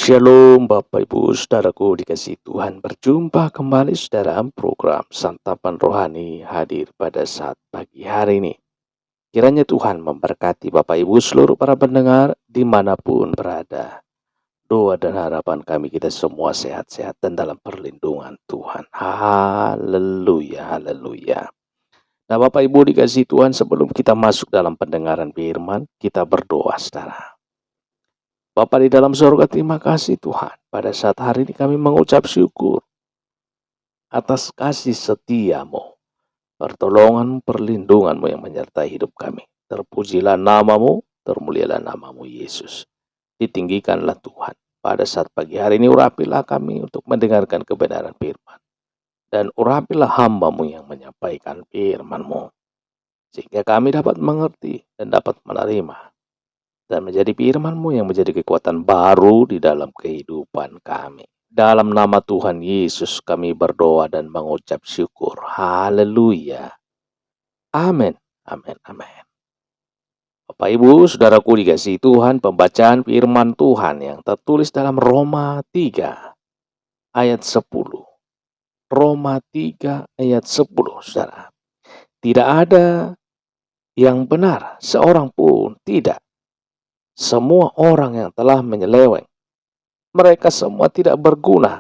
Shalom Bapak Ibu Saudaraku dikasihi Tuhan, berjumpa kembali saudara program Santapan Rohani hadir pada saat pagi hari ini. Kiranya Tuhan memberkati Bapak Ibu seluruh para pendengar dimanapun berada. Doa dan harapan kami kita semua sehat-sehat dan dalam perlindungan Tuhan. Haleluya, haleluya. Nah Bapak Ibu dikasihi Tuhan, sebelum kita masuk dalam pendengaran firman, kita berdoa saudara. Bapa di dalam surga, terima kasih Tuhan. Pada saat hari ini kami mengucap syukur atas kasih setia-Mu, pertolongan, perlindungan-Mu yang menyertai hidup kami. Terpujilah nama-Mu, termulialah nama-Mu Yesus. Ditinggikanlah Tuhan. Pada saat pagi hari ini urapilah kami untuk mendengarkan kebenaran firman. Dan urapilah hamba-Mu yang menyampaikan firman-Mu. Sehingga kami dapat mengerti dan dapat menerima. Dan menjadi firman-Mu yang menjadi kekuatan baru di dalam kehidupan kami. Dalam nama Tuhan Yesus kami berdoa dan mengucap syukur. Haleluya. Amin. Amin. Amin. Bapak Ibu, saudaraku dikasihi Tuhan, pembacaan firman Tuhan yang tertulis dalam Roma 3 ayat 10. Roma 3 ayat 10, saudara. Tidak ada yang benar, seorang pun tidak. Semua orang yang telah menyeleweng, mereka semua tidak berguna.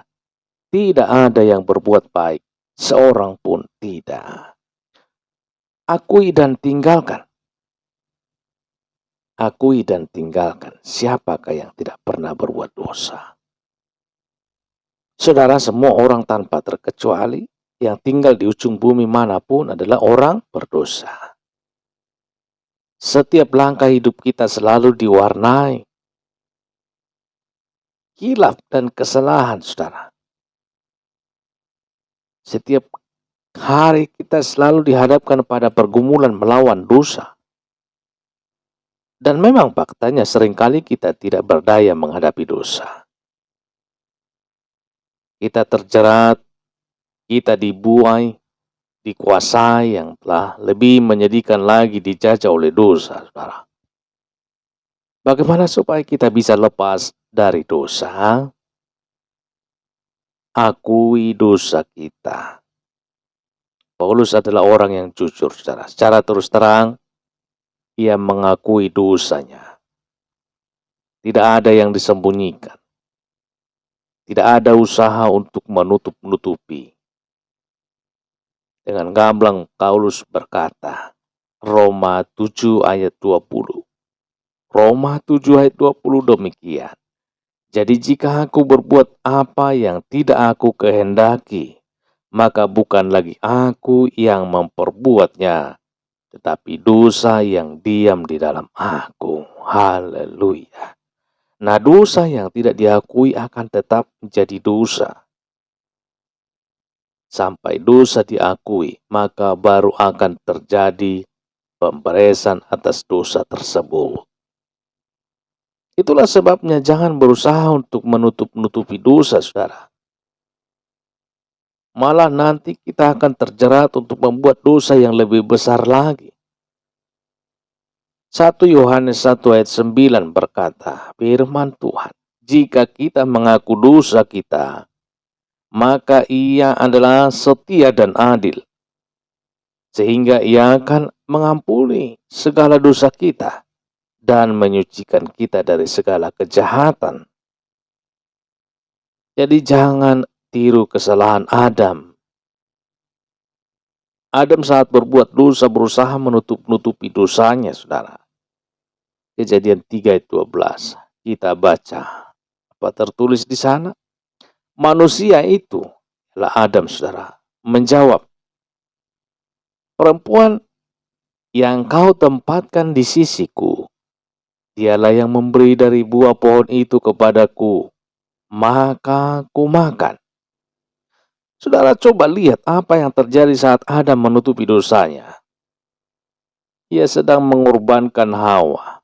Tidak ada yang berbuat baik, seorang pun tidak. Akui dan tinggalkan. Akui dan tinggalkan. Siapakah yang tidak pernah berbuat dosa? Saudara, semua orang tanpa terkecuali yang tinggal di ujung bumi manapun adalah orang berdosa. Setiap langkah hidup kita selalu diwarnai khilaf dan kesalahan, saudara. Setiap hari kita selalu dihadapkan pada pergumulan melawan dosa. Dan memang faktanya seringkali kita tidak berdaya menghadapi dosa. Kita terjerat, kita dibuai, dikuasai yang telah lebih menyedihkan lagi dijajah oleh dosa, saudara. Bagaimana supaya kita bisa lepas dari dosa? Akui dosa kita. Paulus adalah orang yang jujur, saudara. Secara terus terang, ia mengakui dosanya. Tidak ada yang disembunyikan. Tidak ada usaha untuk menutup-nutupi. Dengan gamblang Paulus berkata, Roma 7 ayat 20. Roma 7 ayat 20 demikian. Jadi jika aku berbuat apa yang tidak aku kehendaki, maka bukan lagi aku yang memperbuatnya, tetapi dosa yang diam di dalam aku. Haleluya. Nah, dosa yang tidak diakui akan tetap menjadi dosa. Sampai dosa diakui, maka baru akan terjadi pemberesan atas dosa tersebut. Itulah sebabnya jangan berusaha untuk menutup-nutupi dosa, saudara. Malah nanti kita akan terjerat untuk membuat dosa yang lebih besar lagi. 1 Yohanes 1 ayat 9 berkata, firman Tuhan, jika kita mengaku dosa kita, maka ia adalah setia dan adil, sehingga ia akan mengampuni segala dosa kita dan menyucikan kita dari segala kejahatan. Jadi jangan tiru kesalahan Adam. Adam saat berbuat dosa berusaha menutup-nutupi dosanya, saudara. Kejadian 3 ayat 12. Kita baca apa tertulis di sana? Manusia itu adalah Adam, saudara, menjawab, perempuan yang kau tempatkan di sisiku, dialah yang memberi dari buah pohon itu kepadaku, maka ku makan. Saudara, coba lihat apa yang terjadi saat Adam menutupi dosanya. Ia sedang mengorbankan Hawa,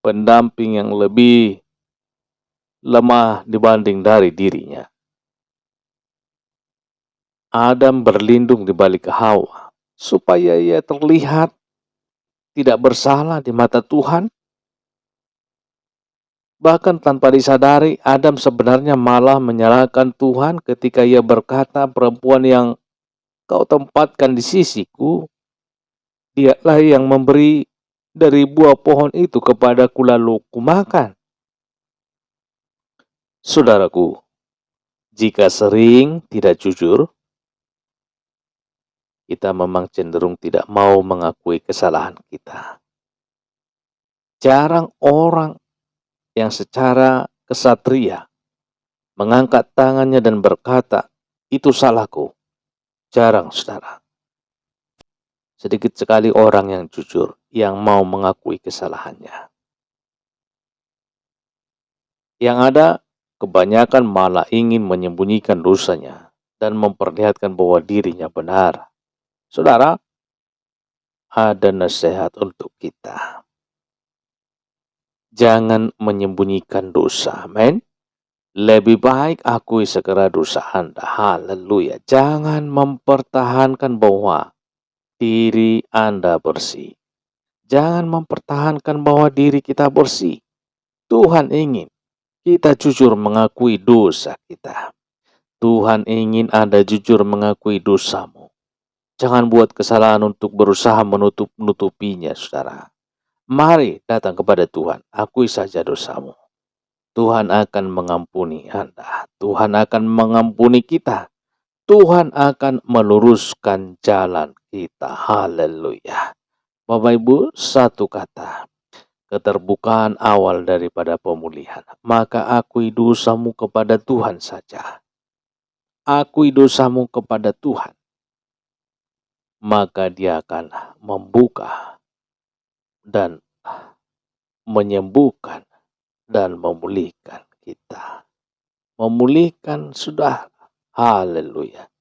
pendamping yang lebih lemah dibanding dari dirinya. Adam berlindung di balik Hawa, supaya ia terlihat tidak bersalah di mata Tuhan. Bahkan tanpa disadari, Adam sebenarnya malah menyalahkan Tuhan ketika ia berkata, perempuan yang kau tempatkan di sisiku, dialah yang memberi dari buah pohon itu kepadaku lalu kumakan. Saudaraku, jika sering tidak jujur, kita memang cenderung tidak mau mengakui kesalahan kita. Jarang orang yang secara kesatria mengangkat tangannya dan berkata, itu salahku. Jarang, saudara. Sedikit sekali orang yang jujur, yang mau mengakui kesalahannya. Yang ada, kebanyakan malah ingin menyembunyikan dosanya dan memperlihatkan bahwa dirinya benar. Saudara, ada nasihat untuk kita. Jangan menyembunyikan dosa, amin. Lebih baik akui segera dosa Anda. Haleluya. Jangan mempertahankan bahwa diri Anda bersih. Jangan mempertahankan bahwa diri kita bersih. Tuhan ingin kita jujur mengakui dosa kita. Tuhan ingin Anda jujur mengakui dosamu. Jangan buat kesalahan untuk berusaha menutupinya, saudara. Mari datang kepada Tuhan. Akui saja dosamu. Tuhan akan mengampuni Anda. Tuhan akan mengampuni kita. Tuhan akan meluruskan jalan kita. Haleluya. Bapak Ibu, satu kata. Keterbukaan awal daripada pemulihan. Maka akui dosamu kepada Tuhan saja. Akui dosamu kepada Tuhan. Maka Dia akan membuka dan menyembuhkan dan memulihkan kita. Memulihkan sudah. Haleluya.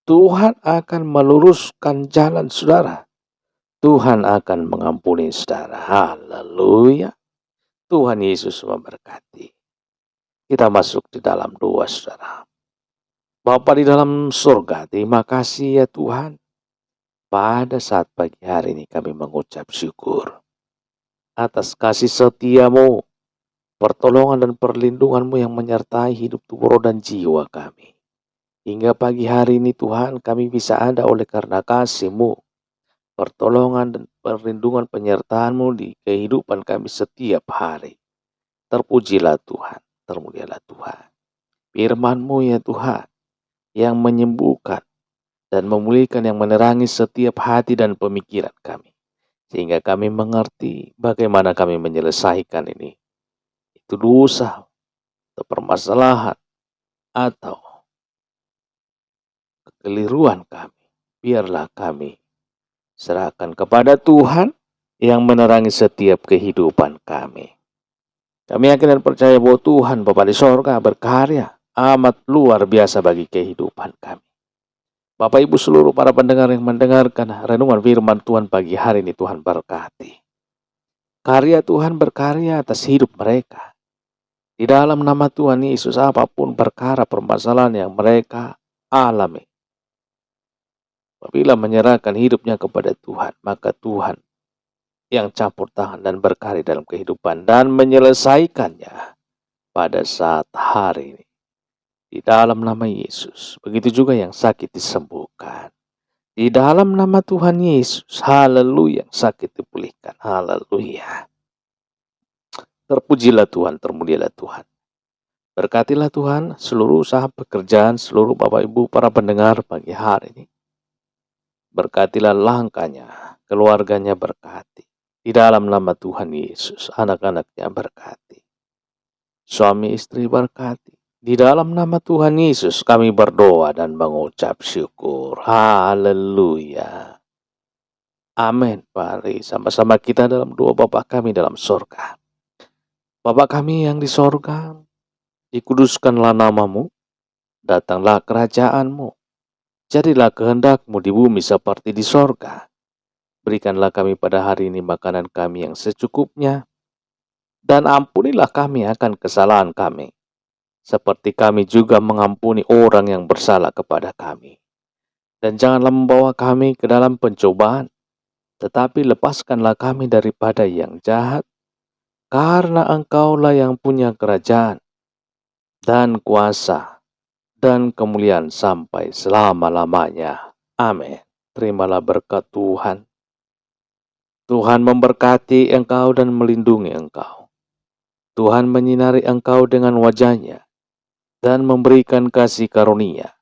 Tuhan akan meluruskan jalan saudara. Tuhan akan mengampuni saudara. Haleluya. Tuhan Yesus memberkati. Kita masuk di dalam doa saudara. Bapa di dalam surga, terima kasih ya Tuhan. Pada saat pagi hari ini kami mengucap syukur atas kasih setiamu, pertolongan dan perlindunganmu yang menyertai hidup tubuh dan jiwa kami. Hingga pagi hari ini Tuhan kami bisa ada oleh karena kasih-Mu, pertolongan dan perlindungan penyertaan-Mu di kehidupan kami setiap hari. Terpujilah Tuhan, termulialah Tuhan. Firman-Mu ya Tuhan, yang menyembuhkan dan memulihkan, yang menerangi setiap hati dan pemikiran kami. Sehingga kami mengerti bagaimana kami menyelesaikan ini. Itu dosa, atau permasalahan, atau kekeliruan kami. Biarlah kami serahkan kepada Tuhan yang menerangi setiap kehidupan kami. Kami yakin dan percaya bahwa Tuhan Bapa di sorga berkarya amat luar biasa bagi kehidupan kami. Bapak Ibu seluruh para pendengar yang mendengarkan renungan firman Tuhan pagi hari ini, Tuhan berkati. Karya Tuhan berkarya atas hidup mereka. Di dalam nama Tuhan Yesus, apapun perkara permasalahan yang mereka alami, apabila menyerahkan hidupnya kepada Tuhan, maka Tuhan yang campur tangan dan berkarya dalam kehidupan dan menyelesaikannya pada saat hari ini. Di dalam nama Yesus, begitu juga yang sakit disembuhkan. Di dalam nama Tuhan Yesus, haleluya, yang sakit dipulihkan, haleluya. Terpujilah Tuhan, termulialah Tuhan. Berkatilah Tuhan seluruh usaha pekerjaan, seluruh Bapak Ibu para pendengar pagi hari ini. Berkatilah langkahnya, keluarganya berkati. Di dalam nama Tuhan Yesus, anak-anaknya berkati. Suami istri berkati. Di dalam nama Tuhan Yesus kami berdoa dan mengucap syukur. Haleluya. Amin. Mari sama-sama kita dalam doa Bapa kami dalam sorga. Bapa kami yang di sorga, dikuduskanlah namamu, datanglah kerajaanmu, jadilah kehendak-Mu di bumi seperti di sorga. Berikanlah kami pada hari ini makanan kami yang secukupnya, dan ampunilah kami akan kesalahan kami, seperti kami juga mengampuni orang yang bersalah kepada kami. Dan janganlah membawa kami ke dalam pencobaan, tetapi lepaskanlah kami daripada yang jahat. karena Engkaulah yang punya kerajaan dan kuasa dan kemuliaan sampai selama-lamanya. Amin. Terimalah berkat Tuhan. Tuhan memberkati engkau dan melindungi engkau. Tuhan menyinari engkau dengan wajah-Nya dan memberikan kasih karunia.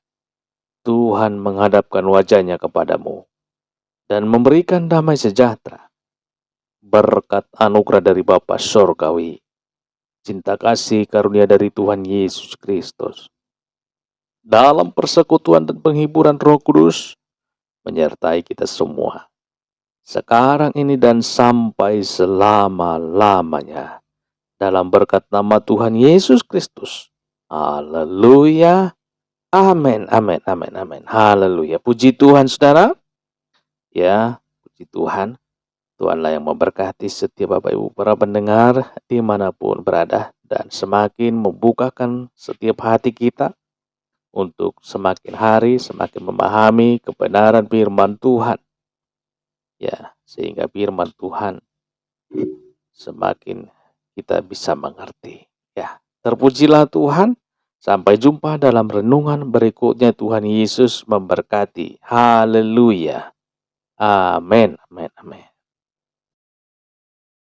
Tuhan menghadapkan wajah-Nya kepadamu dan memberikan damai sejahtera. Berkat anugerah dari Bapa Surgawi, cinta kasih karunia dari Tuhan Yesus Kristus, dalam persekutuan dan penghiburan Roh Kudus, menyertai kita semua, sekarang ini dan sampai selama-lamanya. Dalam berkat nama Tuhan Yesus Kristus. Haleluya. Amin, amin, amin, amin. Haleluya. Puji Tuhan, saudara. Ya, puji Tuhan. Tuhanlah yang memberkati setiap Bapak Ibu para pendengar dimanapun berada. Dan semakin membukakan setiap hati kita untuk semakin hari semakin memahami kebenaran firman Tuhan. Ya, sehingga firman Tuhan semakin kita bisa mengerti. Ya, terpujilah Tuhan. Sampai jumpa dalam renungan berikutnya. Tuhan Yesus memberkati. Haleluya. Amin. Amin. Amin.